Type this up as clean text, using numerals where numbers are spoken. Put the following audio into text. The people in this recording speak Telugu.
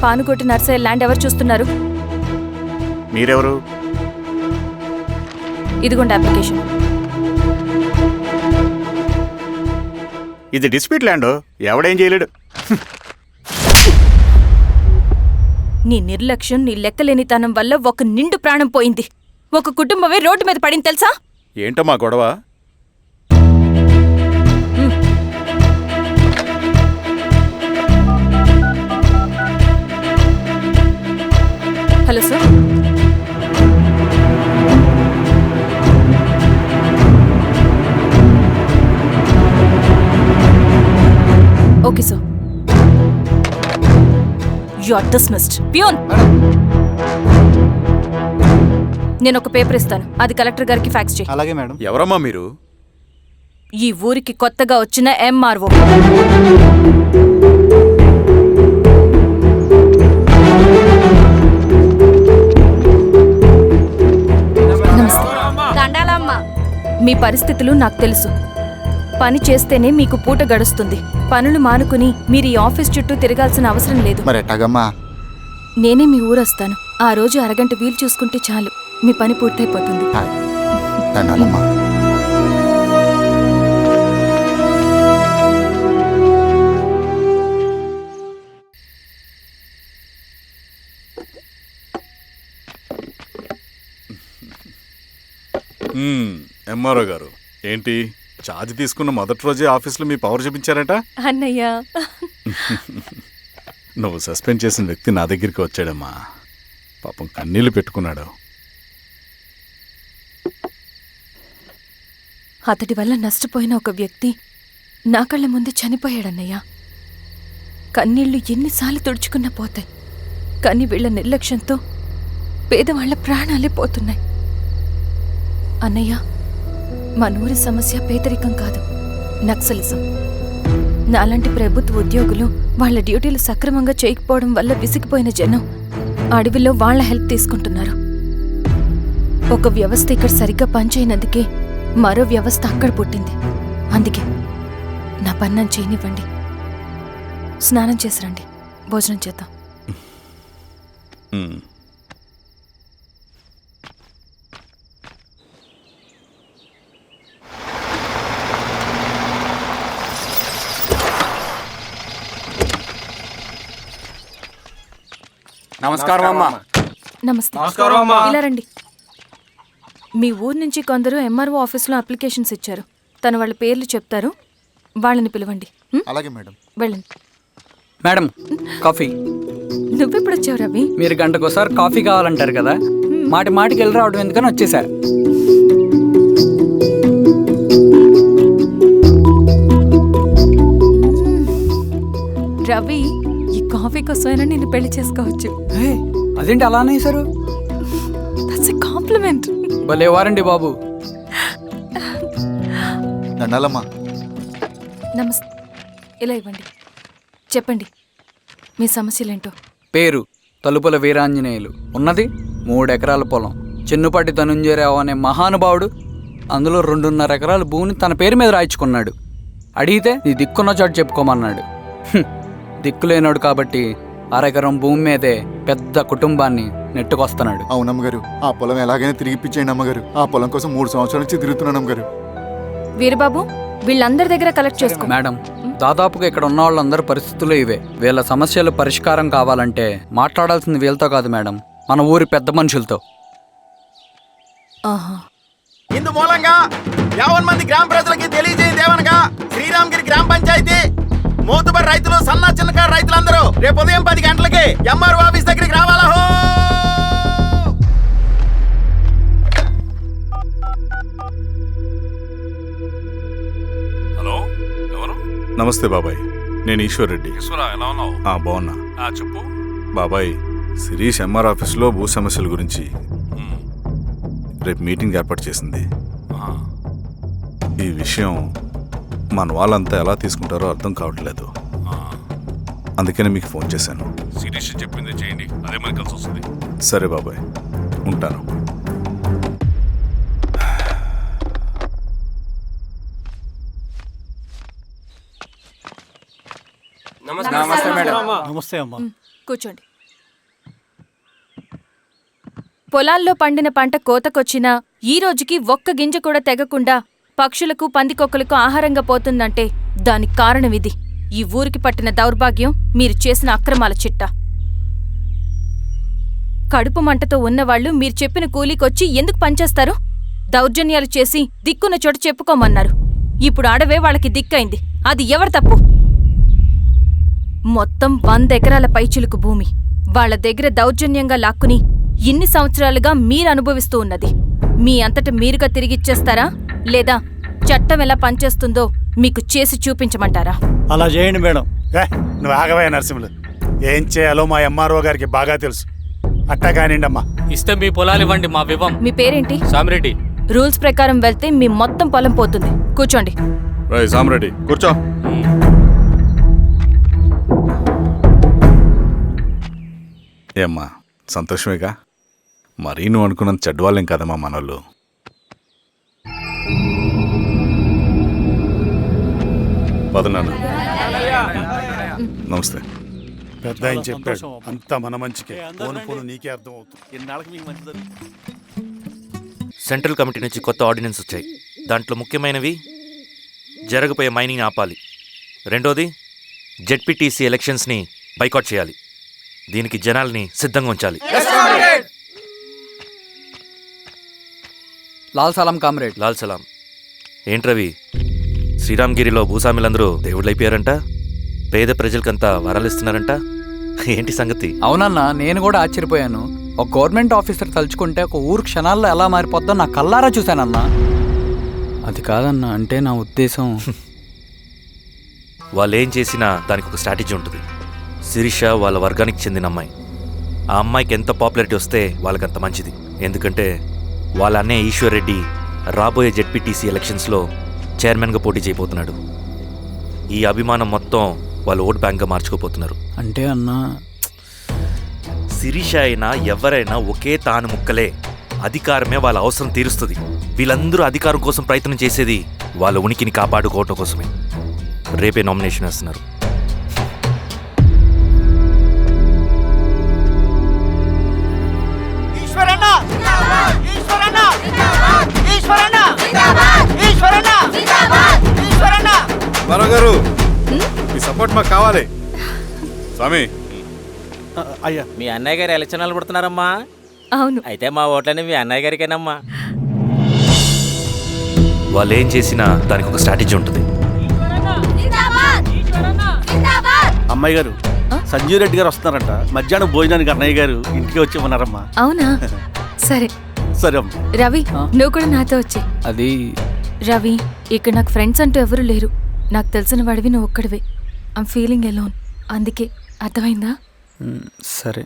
పానుకోటి నర్సయ్య ల్యాండ్ ఎవరు చూస్తున్నారు? మీరెవరు? ఇదిగోండి అప్లికేషన్. ఇది డిస్ప్యూట్ ల్యాండ్, ఎవడేం చేయలేడు. నీ నిర్లక్ష్యం, నీ లెక్కలేనితనం వల్ల ఒక నిండు ప్రాణం పోయింది. ఒక కుటుంబమే రోడ్డు మీద పడింది తెలుసా? ఏంటో మా గొడవ? Hello sir. Okay sir. You are dismissed. Peon, నేను ఒక పేపర్ ఇస్తాను, అది కలెక్టర్ గారికి ఫ్యాక్స్ చేయి. అలాగే మేడం. ఎవరమ్మా మీరు? ఈ ఊరికి కొత్తగా వచ్చిన ఎంఆర్ఓ. మీ పరిస్థితులు నాకు తెలుసు. పని చేస్తేనే మీకు పూట గడుస్తుంది. పనులు మానుకుని మీరు ఈ ఆఫీస్ చుట్టూ తిరగాల్సిన అవసరం లేదు. నేనే మీ ఊరొస్తాను. ఆ రోజు అరగంట వీలు చూసుకుంటే చాలు, మీ పని పూర్తయిపోతుంది. ఎంఆర్ఓ గారు, ఏంటి ఛార్జ్ తీసుకున్న మొదటి రోజే ఆఫీస్లో మీ పవర్ చూపించారట? అన్నయ్య, నువ్వు సస్పెండ్ చేసిన వ్యక్తి నా దగ్గరికి వచ్చాడమ్మా. పాపం కన్నీళ్లు పెట్టుకున్నాడు. అతడి వల్ల నష్టపోయిన ఒక వ్యక్తి నా కళ్ళ ముందు చనిపోయాడన్నయ్య. కన్నీళ్లు ఎన్నిసార్లు తుడుచుకున్నా పోతాయి, కానీ వీళ్ల నిర్లక్ష్యంతో పేదవాళ్ల ప్రాణాలే పోతున్నాయి. అన్నయ్య, మనూరి సమస్య పేదరికం కాదు, నక్సలిజం. నాలాంటి ప్రభుత్వ ఉద్యోగులు వాళ్ల డ్యూటీలు సక్రమంగా చేయకపోవడం వల్ల విసిగిపోయిన జనం అడవిలో వాళ్ల హెల్ప్ తీసుకుంటున్నారు. ఒక వ్యవస్థ ఇక్కడ సరిగ్గా పనిచేయనందుకే మరో వ్యవస్థ అక్కడ పుట్టింది. అందుకే నా పన్నం చేయనివ్వండి. స్నానం చేసి రండి, భోజనం చేద్దాం. నమస్కారం అమ్మా. నమస్తే. ఇలా రండి. మీ ఊరు నుంచి కొందరు ఎంఆర్ఓ ఆఫీస్లో అప్లికేషన్స్ ఇచ్చారు. తను వాళ్ళ పేర్లు చెప్తారు, వాళ్ళని పిలవండి. అలాగే మేడం. వెళ్ళండి. Madam, coffee. నువ్వెప్పుడు వచ్చావు రవి? మీరు గంటకోసారి కాఫీ కావాలంటారు కదా, మాటి మాటికి వెళ్ళి రావడం ఎందుకని వచ్చేసా. రవి, ఈ కాఫీ కోసమైనా నేను పెళ్లి చేసుకోవచ్చు. అదేంటి అలా అనేసారు? That's a compliment. భలే వారండి బాబు. నమస్తే. ఇలా ఇవ్వండి. చెప్పండి, మీ సమస్యలేంటో. పేరు తలుపుల వీరాంజనేయులు, ఉన్నది 3 ఎకరాల పొలం. చిన్నుపాటి ధనుంజయరావు అనే మహానుభావుడు అందులో 2.5 ఎకరాల భూమిని తన పేరు మీద రాయించుకున్నాడు. అడిగితే నీ దిక్కున్న చోటు చెప్పుకోమన్నాడు. దిక్కులేనాడు కాబట్టి 1/2 ఎకరం భూమి మీదే పెద్ద కుటుంబాన్ని నెట్టుకొస్తున్నాడు. అవునమ్మగారు, ఆ పొలం ఎలాగైనా తిరిగిపించేయండి అమ్మగారు. ఆ పొలం కోసం 3 సంవత్సరాల నుంచి తిరుగుతున్నాను అమ్మగారు. వీరబాబు, వీళ్ళందరి దగ్గర కలెక్ట్ చేసుకో. మేడం, దాదాపుగా ఇక్కడ ఉన్న వాళ్ళందరి పరిస్థితులు ఇవే. వీళ్ళ సమస్యలు పరిష్కారం కావాలంటే మాట్లాడాల్సింది వీళ్ళతో కాదు మేడం, మన ఊరి పెద్ద మనుషులతో. ఇందు మూలంగా 50 మంది గ్రామ ప్రజలకి తెలియజేయండి ఏమనగా, శ్రీరామగిరి గ్రామ పంచాయతీ మోతుబరి రైతులు, సన్న చిన్నకారు రైతులందరూ రేపు ఉదయం 10 గంటలకి ఎంఆర్ఓ ఆఫీస్ దగ్గరికి రావాలా. హలో, ఎవరు? నమస్తే బాబాయ్, నేను ఈశ్వర్ రెడ్డి. ఎలా ఉన్నావు? బాగున్నా. చెప్పు బాబాయ్, శిరీష్ ఎంఆర్ ఆఫీస్లో భూ సమస్యల గురించి రేపు మీటింగ్ ఏర్పాటు చేసింది. ఈ విషయం మన వాళ్ళంతా ఎలా తీసుకుంటారో అర్థం కావట్లేదు. అందుకనే మీకు ఫోన్ చేశాను. శిరీష్ చెప్పింది చేయండి, అదే మనకి కలిసి వస్తుంది. సరే బాబాయ్, ఉంటాను. నమస్తే మేడం. కూర్చోండి. పొలాల్లో పండిన పంట కోతకొచ్చినా ఈ రోజుకి ఒక్క గింజ కూడా తెగకుండా పక్షులకు పందికొక్కలకు ఆహారంగా పోతుందంటే దానికి కారణమిది. ఈ ఊరికి పట్టిన దౌర్భాగ్యం మీరు చేసిన అక్రమాల చిట్టా. కడుపు మంటతో ఉన్నవాళ్లు మీరు చెప్పిన కూలీకొచ్చి ఎందుకు పనిచేస్తారు? దౌర్జన్యాలు చేసి దిక్కున్న చోట చెప్పుకోమన్నారు. ఇప్పుడు అడవే వాళ్ళకి దిక్కైంది. అది ఎవరి తప్పు? మొత్తం 100 ఎకరాల పైచిలుకు భూమి వాళ్ల దగ్గర దౌర్జన్యంగా లాక్కుని ఇన్ని సంవత్సరాలుగా మీరు అనుభవిస్తూ ఉన్నది. మీ అంతట మీరుగా తిరిగిచ్చేస్తారా, లేదా చట్టం ఎలా పనిచేస్తుందో మీకు చేసి చూపించమంటారా? అలా చేయండి మేడం. నువ్వు ఆగవే నరసింహులు. ఏం చేయాలో మా ఎంఆర్ఓ గారికి బాగా తెలుసు. అట్టా కానివ్వండమ్మా. ఇస్తే మీ పొలాలు ఇవ్వండి, మా వివం. మీ పేరేంటి? సామిరెడ్డి. రూల్స్ ప్రకారం వెళ్తే మీ మొత్తం పొలం పోతుంది. కూర్చోండి. సామరెడ్డి కూర్చో. ఏమ్మా సంతోషమేగా? మరీ నువ్వు అనుకున్నంత చెడ్డవాళ్ళేం కదమ్మా మనోళ్ళు. పదనాన్న. నమస్తే. పెద్ద ఆయన చెప్పాడు అంతా మన మంచికే. పోను పోను నీకే అర్థం అవుతుంది. సెంట్రల్ కమిటీ నుంచి కొత్త ఆర్డినెన్స్ వచ్చాయి. దాంట్లో ముఖ్యమైనవి జరగబోయే మైనింగ్ ఆపాలి, రెండోది జెడ్పీటీసీ ఎలక్షన్స్ని బైకాట్ చేయాలి, దీనికి జనాల్ని సిద్ధంగా ఉంచాలి. లాల్ సలాం కామ్రేడ్. లాల్ సలాం. ఏంట్రవి, శ్రీరామ్గిరిలో భూస్వాములందరూ దేవుళ్ళైపోయారంట, పేద ప్రజలకంతా వరాలిస్తున్నారంట, ఏంటి సంగతి? అవునన్నా, నేను కూడా ఆశ్చర్యపోయాను. ఒక గవర్నమెంట్ ఆఫీసర్ తలుచుకుంటే ఒక ఊరు క్షణాల్లో ఎలా మారిపోద్దో నా కల్లారా చూశానన్నా. అది కాదన్నా, అంటే నా ఉద్దేశం వాళ్ళు ఏం చేసినా దానికి ఒక స్ట్రాటజీ ఉంటుంది. శిరీష వాళ్ళ వర్గానికి చెందిన అమ్మాయి. ఆ అమ్మాయికి ఎంత పాపులారిటీ వస్తే వాళ్ళకంత మంచిది. ఎందుకంటే వాళ్ళ అన్నయ్య ఈశ్వర్ రెడ్డి రాబోయే జెడ్పీటీసీ ఎలక్షన్స్లో చైర్మన్గా పోటీ చేయబోతున్నాడు. ఈ అభిమానం మొత్తం వాళ్ళు ఓట్ బ్యాంక్గా మార్చుకోపోతున్నారు. అంటే అన్నా, శిరీష అయినా ఎవరైనా ఒకే తాను ముక్కలే. అధికారమే వాళ్ళ అవసరం తీరుస్తుంది. వీళ్ళందరూ అధికారం కోసం ప్రయత్నం చేసేది వాళ్ళ ఉనికిని కాపాడుకోవటం కోసమే. రేపే నామినేషన్ వేస్తున్నారు. గారు మీ సపోర్ట్ మాకు కావాలి. స్వామి, అయ్యా, మీ అన్నయ్య గారు ఎలక్షన్లు పడుతున్నారమ్మా. అవును. అయితే మా ఓట్లని మీ అన్నయ్య గారికేనమ్మా. వాళ్ళు ఏం చేసినా దానికి ఒక స్ట్రాటజీ ఉంటుంది. అమ్మాయి గారు, సంజీవ్ రెడ్డి గారు వస్తున్నారంట. మధ్యాహ్నం భోజనానికి అన్నయ్య గారు ఇంటికి వచ్చి ఉన్నారమ్మా. అవునా? సరే సరే అమ్మా. రవి, నువ్వు కూడా నాతో వచ్చే. అది రవి, ఇక్కడ నాకు ఫ్రెండ్స్ అంటూ ఎవరూ లేరు. నాకు తెలిసిన వాడివి నువ్వు ఒక్కడివే. I'm feeling alone. అందుకే, అర్థమైందా? సరే.